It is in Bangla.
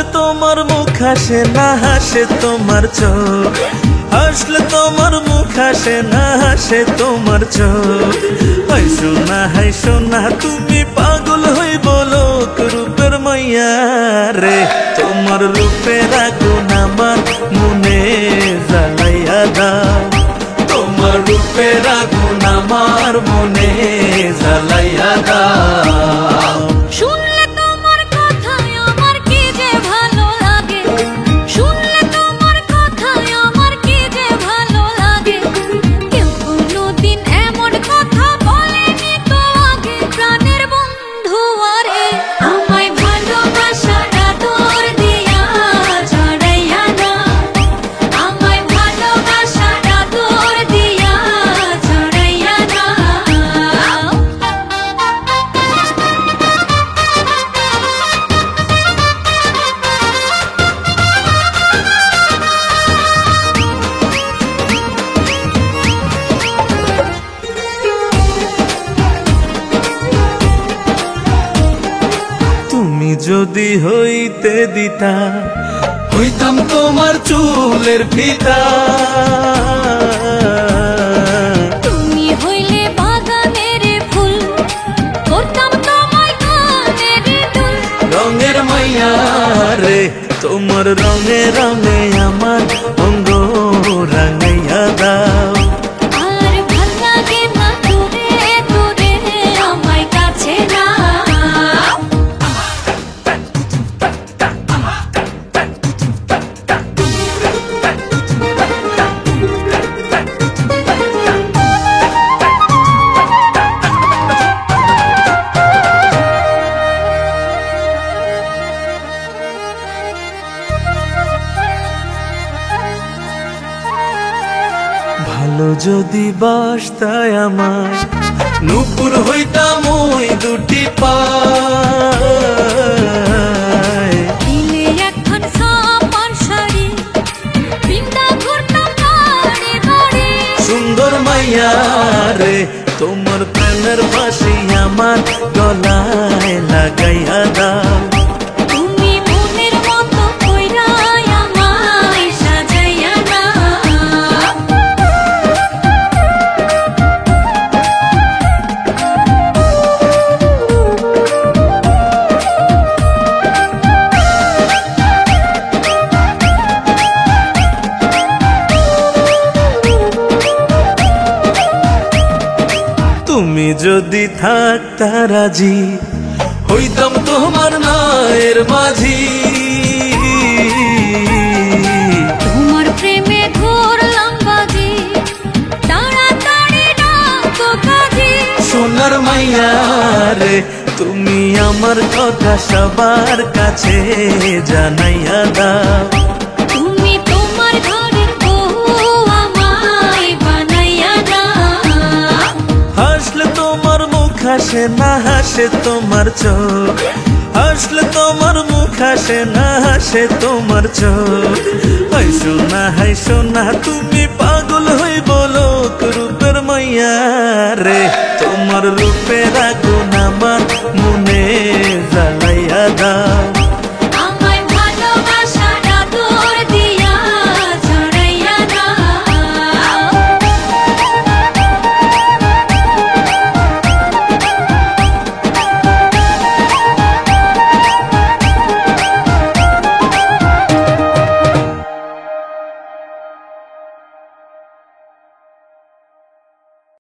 হাসলে তোমার মুখ হাসে না হাসে তোমার চোখ, হাসলে তোমার মুখ হাসে না হাসে তোমার চোখ। হাইসো না হাইসো না তুমি পাগল হইব লোক রূপের মাইয়া রে, তোমার রূপের আগুন আমার মনে জ্বালাইয়া দাও, তোমার রূপের আগুন আমার মনে জ্বালাইয়া দাও। শুনলে তোমার কথায় আমার কি যে ভালো লাগে, শুনলে তোমার কথায় আমার কি যে ভালো লাগে। কেউ কোনোদিন এমন কথা বলেনি তো আগে, প্রাণের বন্ধু আরে আমায় ভালোবাসাটা তোর দিয়া ছড়াইয়া দাও, আমায় ভালোবাসাটা তোর দিয়া ছড়াইয়া দাও। তুমি যদি হইতে দিতা হইতাম তোমার চুলের ফিতা, তুমি হইলে বাগানের ফুল, করতাম তোমায় কানের দুল। রঙের মাইয়া রে, তোমার রঙে রঙে আমার অঙ্গ রাঙাইয়া দাও। আর ভাল লাগে না দূরে দূরে আমায় কাছে না। ভালো যদি বাসতায় আমার নূপুর হইতাম ওই দুটি পায়, দিলে এখন সামান শাড়ি, বৃন্দা ঘুরতাম বাড়ি বাড়ি। সুন্দর মাইয়া রে, তোমার প্রেমের বাঁশি আমার গলায় লাগাইয়া দাও। তুমি মনের মতো কইরা আমায় সাজাইয়া দাও। তুমি যদি থাকতা রাজি হইতাম তোমার মায়ের মাঝি, তোমার প্রেমে ধরলাম বাজি, তাড়াতাড়ি ডাকো কাজী। সোনার মাইয়া রে, তুমি আমার কথা সবার কাছে জানাইয়া দাও। তুমি তোমার ঘরের বউ আমায় বানাইয়া দাও। হাসলে তোমার মুখ হাসে না হাসে তোমার চোখ, হাসলে তোমার মুখ হাসে না হাসে তোমার চোখ। হাইসো না হাইসো না তুমি পাগল হইব লোক রূপের মাইয়া রে, তোমার রূপের আগুন আমার মনে জ্বালাইয়া দাও।